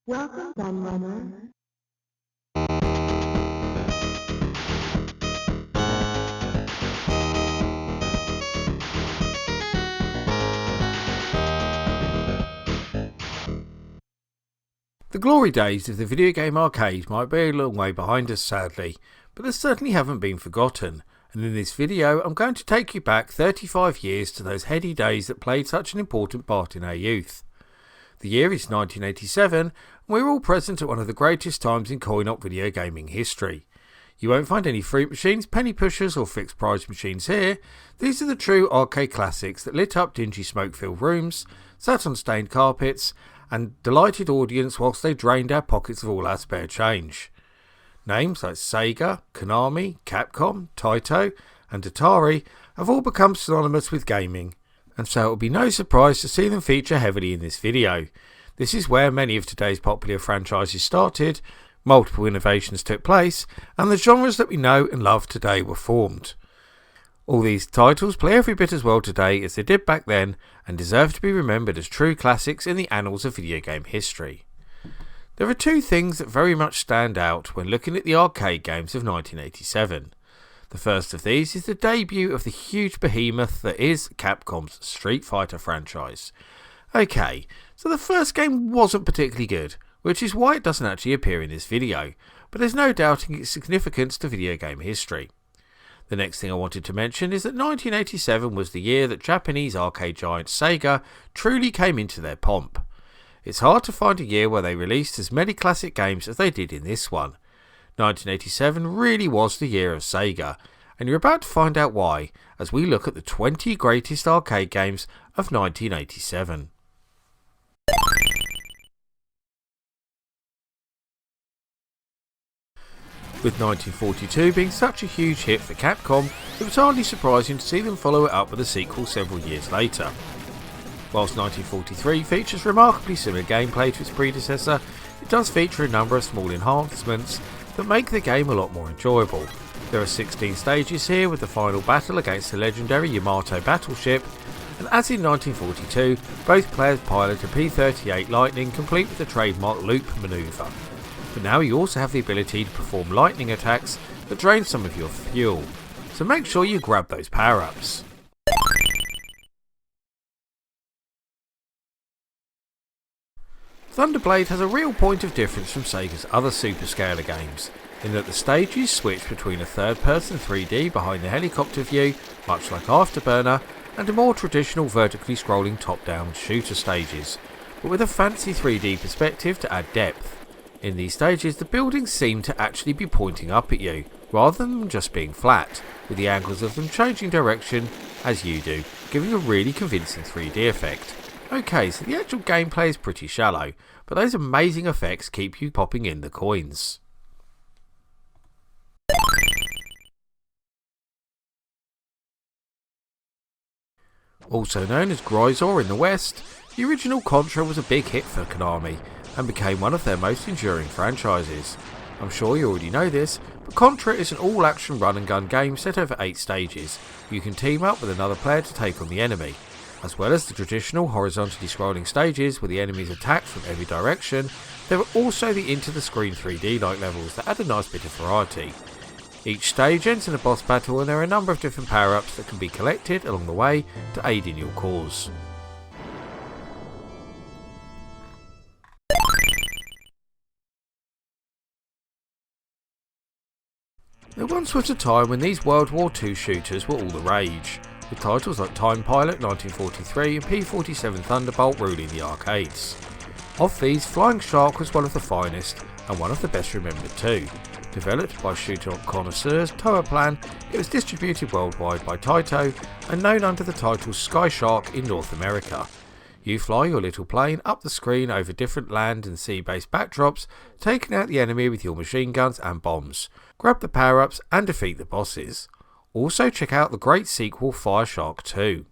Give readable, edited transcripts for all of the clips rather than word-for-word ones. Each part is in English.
Welcome, Gunrunner. The glory days of the video game arcade might be a long way behind us, sadly, but they certainly haven't been forgotten, and in this video I'm going to take you back 35 years to those heady days that played such an important part in our youth. The year is 1987, and we're all present at one of the greatest times in coin-op video gaming history. You won't find any fruit machines, penny pushers or fixed price machines here. These are the true arcade classics that lit up dingy smoke-filled rooms, sat on stained carpets, and delighted audience whilst they drained our pockets of all our spare change. Names like Sega, Konami, Capcom, Taito and Atari have all become synonymous with gaming, and so it will be no surprise to see them feature heavily in this video. This is where many of today's popular franchises started, multiple innovations took place, and the genres that we know and love today were formed. All these titles play every bit as well today as they did back then and deserve to be remembered as true classics in the annals of video game history. There are two things that very much stand out when looking at the arcade games of 1987. The first of these is the debut of the huge behemoth that is Capcom's Street Fighter franchise. Okay, so the first game wasn't particularly good, which is why it doesn't actually appear in this video, but there's no doubting its significance to video game history. The next thing I wanted to mention is that 1987 was the year that Japanese arcade giant Sega truly came into their pomp. It's hard to find a year where they released as many classic games as they did in this one. 1987 really was the year of Sega, and you're about to find out why as we look at the 20 greatest arcade games of 1987. With 1942 being such a huge hit for Capcom, it was hardly surprising to see them follow it up with a sequel several years later. Whilst 1943 features remarkably similar gameplay to its predecessor, it does feature a number of small enhancements that make the game a lot more enjoyable. There are 16 stages here, with the final battle against the legendary Yamato battleship, and as in 1942, both players pilot a P-38 Lightning complete with the trademark loop manoeuvre. But now you also have the ability to perform lightning attacks that drain some of your fuel, so make sure you grab those power-ups. Thunderblade has a real point of difference from Sega's other superscalar games, in that the stages switch between a third-person 3D behind the helicopter view, much like Afterburner, and a more traditional vertically scrolling top-down shooter stages, but with a fancy 3D perspective to add depth. In these stages, the buildings seem to actually be pointing up at you, rather than just being flat, with the angles of them changing direction as you do, giving a really convincing 3D effect. Okay, so the actual gameplay is pretty shallow, but those amazing effects keep you popping in the coins. Also known as Grisor in the West, the original Contra was a big hit for Konami, and became one of their most enduring franchises. I'm sure you already know this, but Contra is an all-action run-and-gun game set over 8 stages. You can team up with another player to take on the enemy. As well as the traditional horizontally scrolling stages with the enemies attacked from every direction, there are also the into-the-screen 3D-like levels that add a nice bit of variety. Each stage ends in a boss battle, and there are a number of different power-ups that can be collected along the way to aid in your cause. There once was a time when these World War II shooters were all the rage, with titles like Time Pilot 1943 and P-47 Thunderbolt ruling the arcades. Of these, Flying Shark was one of the finest, and one of the best remembered too. Developed by shooter connoisseurs Toaplan, it was distributed worldwide by Taito, and known under the title Sky Shark in North America. You fly your little plane up the screen over different land and sea-based backdrops, taking out the enemy with your machine guns and bombs, grab the power-ups and defeat the bosses. Also check out the great sequel Fire Shark 2.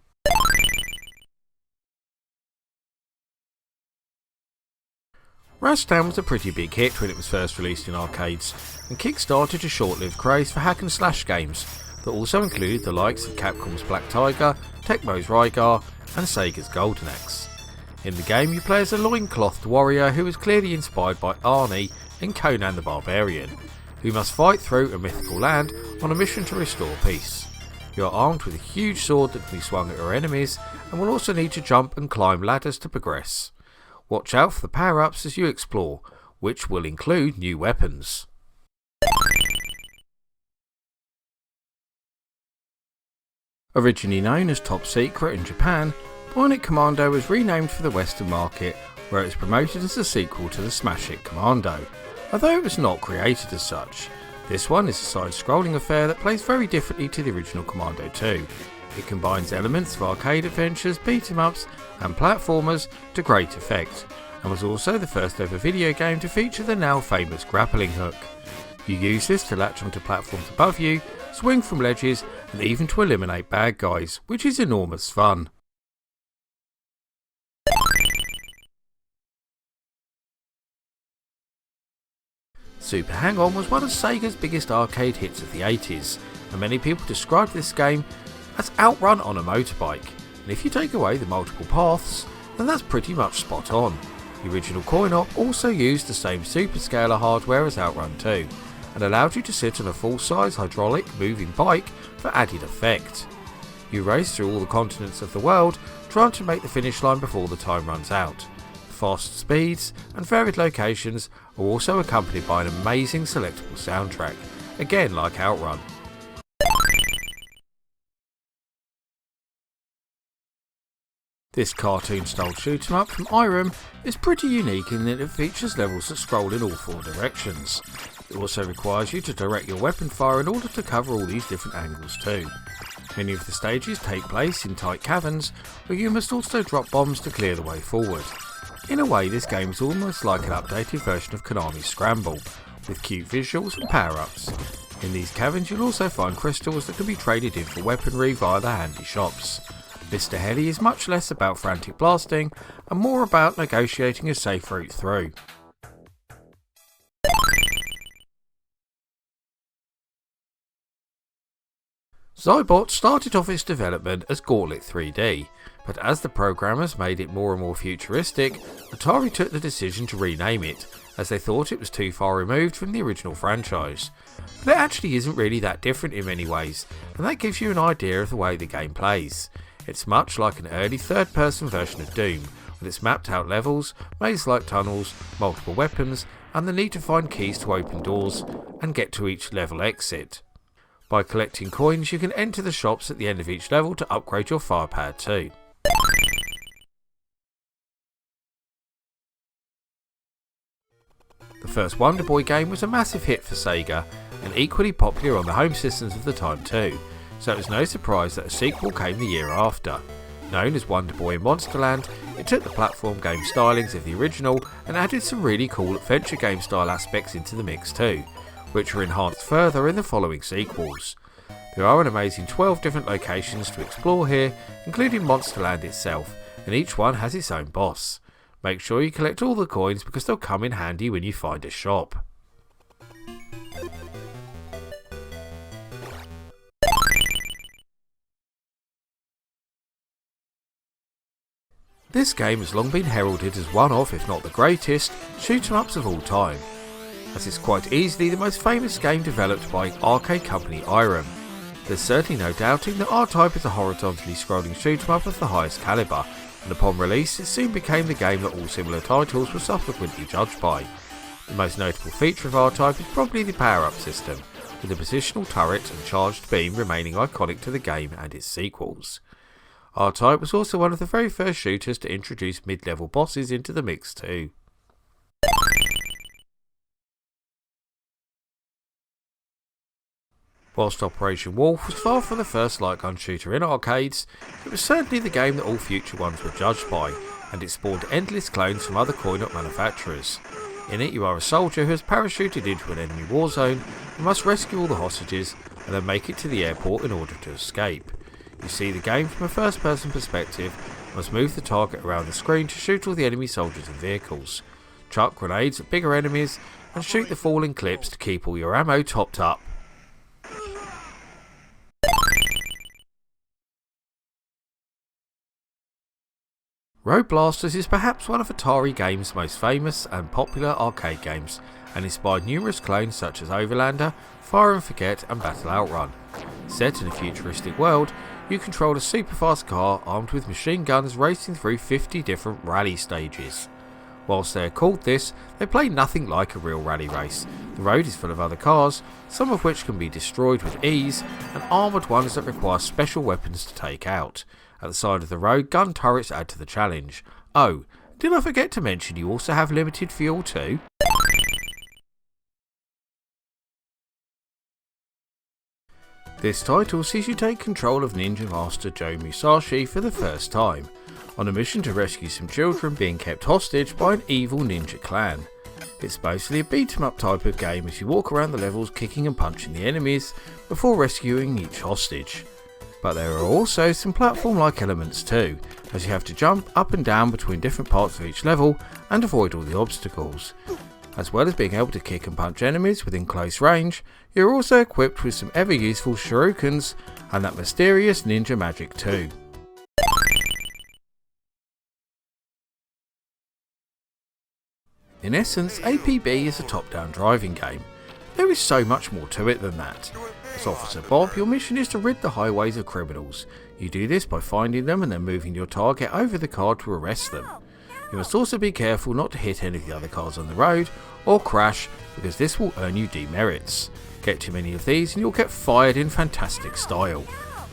Rashtown was a pretty big hit when it was first released in arcades, and kick-started a short-lived craze for hack and slash games that also included the likes of Capcom's Black Tiger, Tecmo's Rygar and Sega's Golden Axe. In the game you play as a loinclothed warrior who is clearly inspired by Arnie in Conan the Barbarian, who must fight through a mythical land on a mission to restore peace. You are armed with a huge sword that can be swung at your enemies and will also need to jump and climb ladders to progress. Watch out for the power-ups as you explore, which will include new weapons. Originally known as Top Secret in Japan, Bionic Commando was renamed for the Western market, where it was promoted as a sequel to the Smash Hit Commando, although it was not created as such. This one is a side-scrolling affair that plays very differently to the original Commando 2. It combines elements of arcade adventures, beat-em-ups and platformers to great effect, and was also the first ever video game to feature the now famous grappling hook. You use this to latch onto platforms above you, swing from ledges and even to eliminate bad guys, which is enormous fun. Super Hang-On was one of Sega's biggest arcade hits of the 80s, and many people described this game as Outrun on a motorbike, and if you take away the multiple paths, then that's pretty much spot on. The original coin-op also used the same superscaler hardware as Outrun 2, and allowed you to sit on a full-size hydraulic moving bike for added effect. You race through all the continents of the world, trying to make the finish line before the time runs out. Fast speeds and varied locations are also accompanied by an amazing selectable soundtrack, again like Outrun. This cartoon-style shoot-'em-up from Irem is pretty unique in that it features levels that scroll in all four directions. It also requires you to direct your weapon fire in order to cover all these different angles too. Many of the stages take place in tight caverns where you must also drop bombs to clear the way forward. In a way, this game is almost like an updated version of Konami's Scramble, with cute visuals and power-ups. In these caverns you'll also find crystals that can be traded in for weaponry via the handy shops. Mr. Heli is much less about frantic blasting and more about negotiating a safe route through. Zybot started off its development as Gauntlet 3D, but as the programmers made it more and more futuristic, Atari took the decision to rename it, as they thought it was too far removed from the original franchise. But it actually isn't really that different in many ways, and that gives you an idea of the way the game plays. It's much like an early third-person version of Doom, with its mapped out levels, maze-like tunnels, multiple weapons, and the need to find keys to open doors and get to each level exit. By collecting coins you can enter the shops at the end of each level to upgrade your firepower too. The first Wonder Boy game was a massive hit for Sega, and equally popular on the home systems of the time too, so it was no surprise that a sequel came the year after. Known as Wonder Boy in Monsterland, it took the platform game stylings of the original and added some really cool adventure game style aspects into the mix too, which were enhanced further in the following sequels. There are an amazing 12 different locations to explore here, including Monsterland itself, and each one has its own boss. Make sure you collect all the coins because they'll come in handy when you find a shop. This game has long been heralded as one of, if not the greatest, shoot-'em-ups of all time, as it's quite easily the most famous game developed by arcade company Irem. There's certainly no doubting that R-Type is a horizontally scrolling shoot-'em-up of the highest calibre, and upon release it soon became the game that all similar titles were subsequently judged by. The most notable feature of R-Type is probably the power-up system, with the positional turret and charged beam remaining iconic to the game and its sequels. R-Type was also one of the very first shooters to introduce mid-level bosses into the mix too. Whilst Operation Wolf was far from the first light gun shooter in arcades, it was certainly the game that all future ones were judged by, and it spawned endless clones from other coin-op manufacturers. In it you are a soldier who has parachuted into an enemy war zone and must rescue all the hostages and then make it to the airport in order to escape. You see the game from a first-person perspective and must move the target around the screen to shoot all the enemy soldiers and vehicles, chuck grenades at bigger enemies and shoot the falling clips to keep all your ammo topped up. Road Blasters is perhaps one of Atari Games' most famous and popular arcade games, and inspired numerous clones such as Overlander, Fire and Forget and Battle Outrun. Set in a futuristic world, you control a super fast car armed with machine guns racing through 50 different rally stages. Whilst they are called this, they play nothing like a real rally race. The road is full of other cars, some of which can be destroyed with ease, and armoured ones that require special weapons to take out. At the side of the road, gun turrets add to the challenge. Oh, did I forget to mention you also have limited fuel too? This title sees you take control of Ninja Master Joe Musashi for the first time, on a mission to rescue some children being kept hostage by an evil ninja clan. It's basically a beat 'em up type of game as you walk around the levels kicking and punching the enemies before rescuing each hostage. But there are also some platform like elements too, as you have to jump up and down between different parts of each level and avoid all the obstacles. As well as being able to kick and punch enemies within close range, you're also equipped with some ever useful shurikens and that mysterious ninja magic too. In essence, APB is a top-down driving game. There is so much more to it than that. As Officer Bob, your mission is to rid the highways of criminals. You do this by finding them and then moving your target over the car to arrest them. You must also be careful not to hit any of the other cars on the road or crash, because this will earn you demerits. Get too many of these and you'll get fired in fantastic style.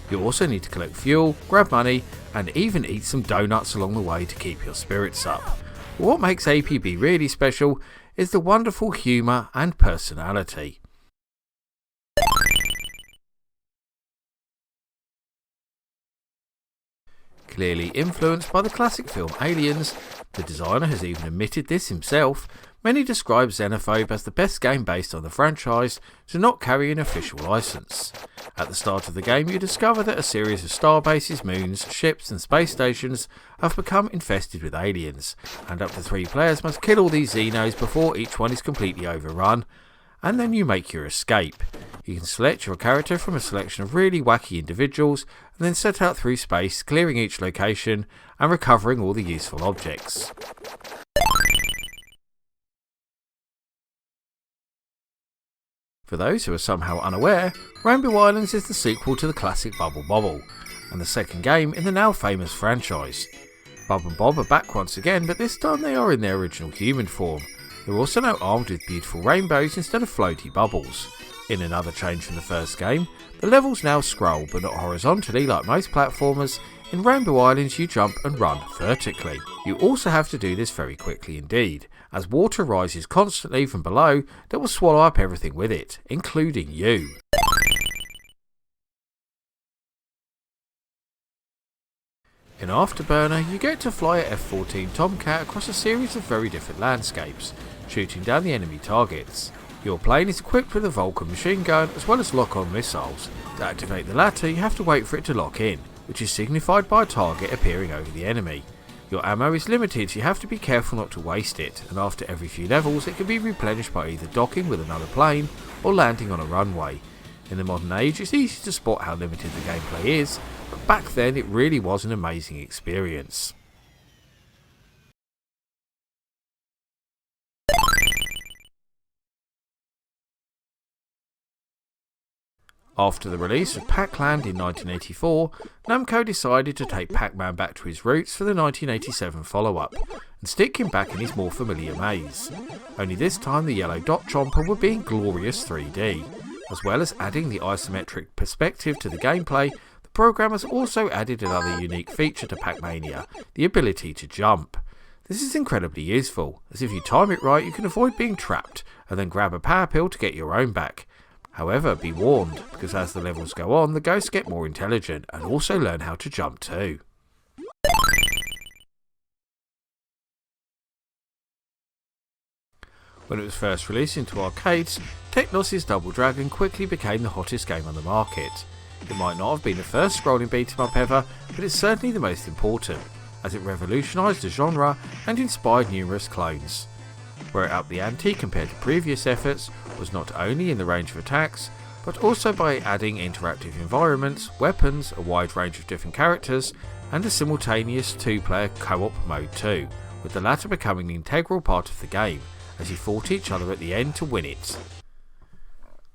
You also need to collect fuel, grab money and even eat some donuts along the way to keep your spirits up. But what makes APB really special is the wonderful humour and personality. Clearly influenced by the classic film Aliens, the designer has even admitted this himself. Many describe Xenophobe as the best game based on the franchise to not carry an official license. At the start of the game you discover that a series of starbases, moons, ships and space stations have become infested with aliens, and up to 3 players must kill all these Xenos before each one is completely overrun, and then you make your escape. You can select your character from a selection of really wacky individuals and then set out through space, clearing each location and recovering all the useful objects. For those who are somehow unaware, Rainbow Islands is the sequel to the classic Bubble Bobble, and the second game in the now famous franchise. Bub and Bob are back once again, but this time they are in their original human form. They're also now armed with beautiful rainbows instead of floaty bubbles. In another change from the first game, the levels now scroll but not horizontally like most platformers. In Rainbow Islands you jump and run vertically. You also have to do this very quickly indeed, as water rises constantly from below that will swallow up everything with it, including you. In Afterburner you get to fly a F-14 Tomcat across a series of very different landscapes, shooting down the enemy targets. Your plane is equipped with a Vulcan machine gun as well as lock-on missiles. To activate the latter you have to wait for it to lock in, which is signified by a target appearing over the enemy. Your ammo is limited, so you have to be careful not to waste it, and after every few levels it can be replenished by either docking with another plane or landing on a runway. In the modern age it's easy to spot how limited the gameplay is, but back then it really was an amazing experience. After the release of Pac-Land in 1984, Namco decided to take Pac-Man back to his roots for the 1987 follow-up, and stick him back in his more familiar maze. Only this time the yellow dot chomper would be in glorious 3D. As well as adding the isometric perspective to the gameplay, the programmers also added another unique feature to Pac-Mania, the ability to jump. This is incredibly useful, as if you time it right you can avoid being trapped, and then grab a power pill to get your own back. However, be warned, because as the levels go on, the ghosts get more intelligent and also learn how to jump too. When it was first released into arcades, Technos' Double Dragon quickly became the hottest game on the market. It might not have been the first scrolling beat 'em up ever, but it's certainly the most important, as it revolutionised the genre and inspired numerous clones. Where it upped the ante compared to previous efforts was not only in the range of attacks, but also by adding interactive environments, weapons, a wide range of different characters, and a simultaneous 2-player co-op mode too, with the latter becoming an integral part of the game, as you fought each other at the end to win it.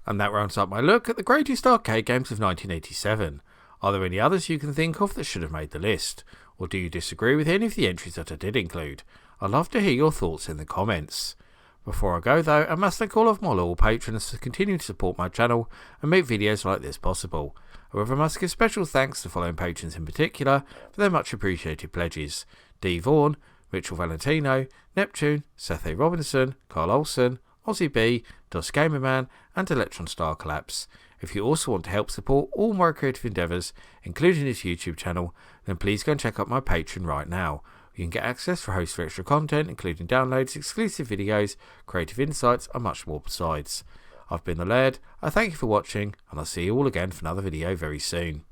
And that rounds up my look at the greatest arcade games of 1987. Are there any others you can think of that should have made the list? Or do you disagree with any of the entries that I did include? I'd love to hear your thoughts in the comments. Before I go though, I must thank all of my loyal patrons for continuing to support my channel and make videos like this possible. However, I must give special thanks to the following patrons in particular for their much appreciated pledges: D. Vaughan, Mitchell Valentino, Neptune, Seth A. Robinson, Carl Olsen, Aussie B, Dos Gamerman, and Electron Star Collapse. If you also want to help support all my creative endeavours, including this YouTube channel, then please go and check out my Patreon right now. You can get access for a host of extra content, including downloads, exclusive videos, creative insights, and much more besides. I've been the Laird, I thank you for watching, and I'll see you all again for another video very soon.